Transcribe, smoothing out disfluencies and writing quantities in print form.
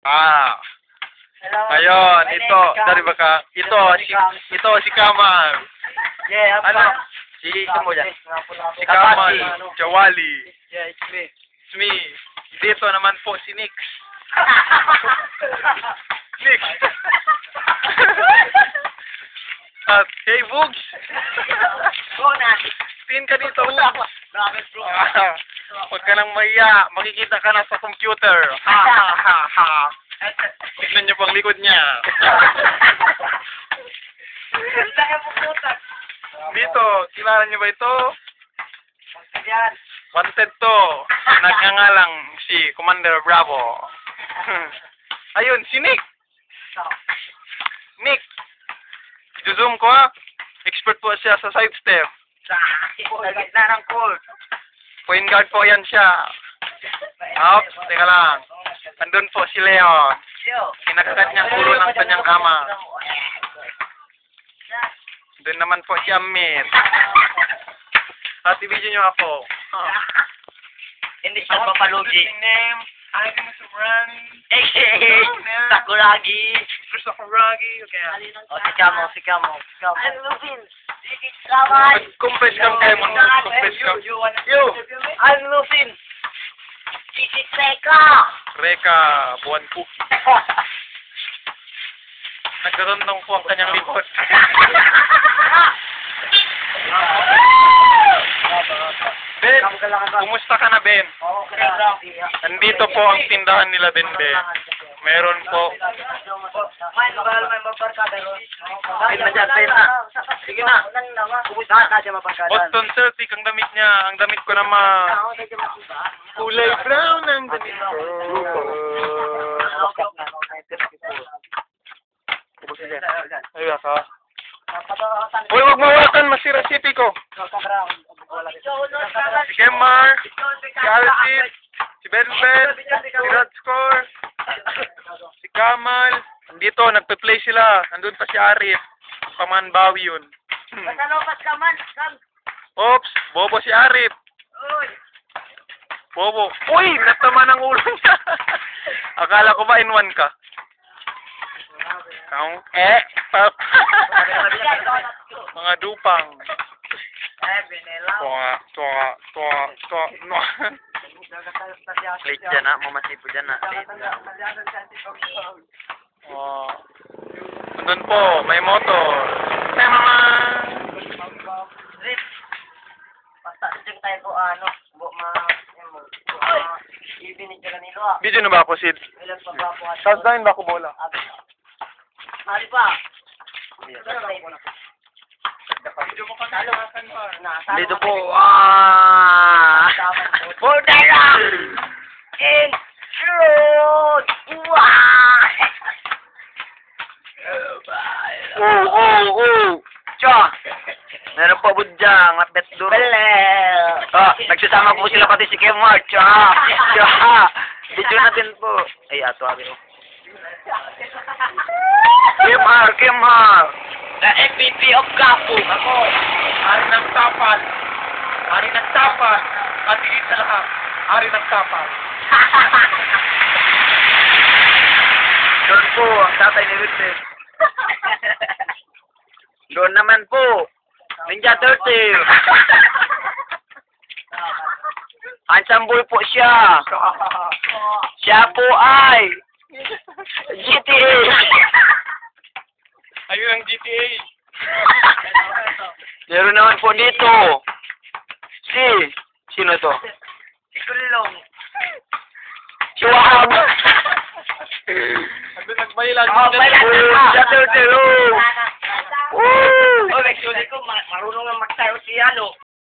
Ah, ngayon, ito, dari baka, ito si Kamal. Yeah, Ano? Si Kamal, Jawali. Yeah, it's me. It's me. Dito naman po si Nick. Nick. At, hey, Bugs. Go na. Tingin ka dito, Bugs. Huwag ka nang maiya. Makikita ka na sa computer. Ha, ha, ha, ha. Tignan niyo po ang likod niya. Dito, kilala niyo ba ito? Yan. Wanted to. Nagngangalang si Commander Bravo. Ayun, si Nick. Nick. I-zoom ko ha. Expert po siya sa sidestep. Sa gitna ng court. Point guard po yan siya. Ops, teka lang. Andun po si Leon. Kinakagat niyang ulo ng kanyang ama. Doon naman po si Amit. At i-video niyo ako. Hindi siya papalugi. Name, I'm Mr. Ran. Sakuragi. Mr. Sakuragi. Okay. O, si Kamo. I'm Lupin. Mag-confess kang kayo mo. Confess kang. Yo! I'm Lupin. This is Reka. Reka, buwan cookie. Nagkaroon ng po ang kanyang likod. Ben, kumusta ka na, Ben? Nandito po ang tindahan nila, Ben. Meron po. Sige na. Kumusta ka dyan mabarkada? Boston Celtic ang damit niya. Ang damit ko naman. Kulay brown ang damit ko. Ay, ka. Uy, huwag mawakan. Masira city ko. Si Kemar, si Alcid, si Benbet, si Radscore, si Kamal. Nandito, nagpe-play sila. Nandun pa si Arif. Pamanbawi yun. Oops, bobo si Arif. Bobo. Uy, natama ng ulo niya. Akala ko ba in one ka? Mga dupang. Late dyan na, mamasipo dyan na. Oh. Nandun po, may motor. Tama! Basta dyan tayo po, ibinig ka nilo Video na ba ako, Sid? Touchdown ba ako bola? Mali pa. Dito po, Bordera! In shoot! Cha! Meron pa budyang, lapet duro. Nagsasama po sila pati si Kemar. Cha! Video natin po. Ay, ato abi ko. Kemar! The MVP of Gapo. Ako, hari ng tapat. Hari ng tapat. At higit sa lahat, hari ng tapat. Doon po, ang tatay ni Wilson. Doon naman po, Ninja Turtle. Handsome boy po siya. Siya po ay GTA. Ayun ang GTA. Meron naman po dito. Sino to? Ikulong. Si Wahab. Nagbaylan. Ninja Turtle. Oh, actually ko, marunong na magtayo si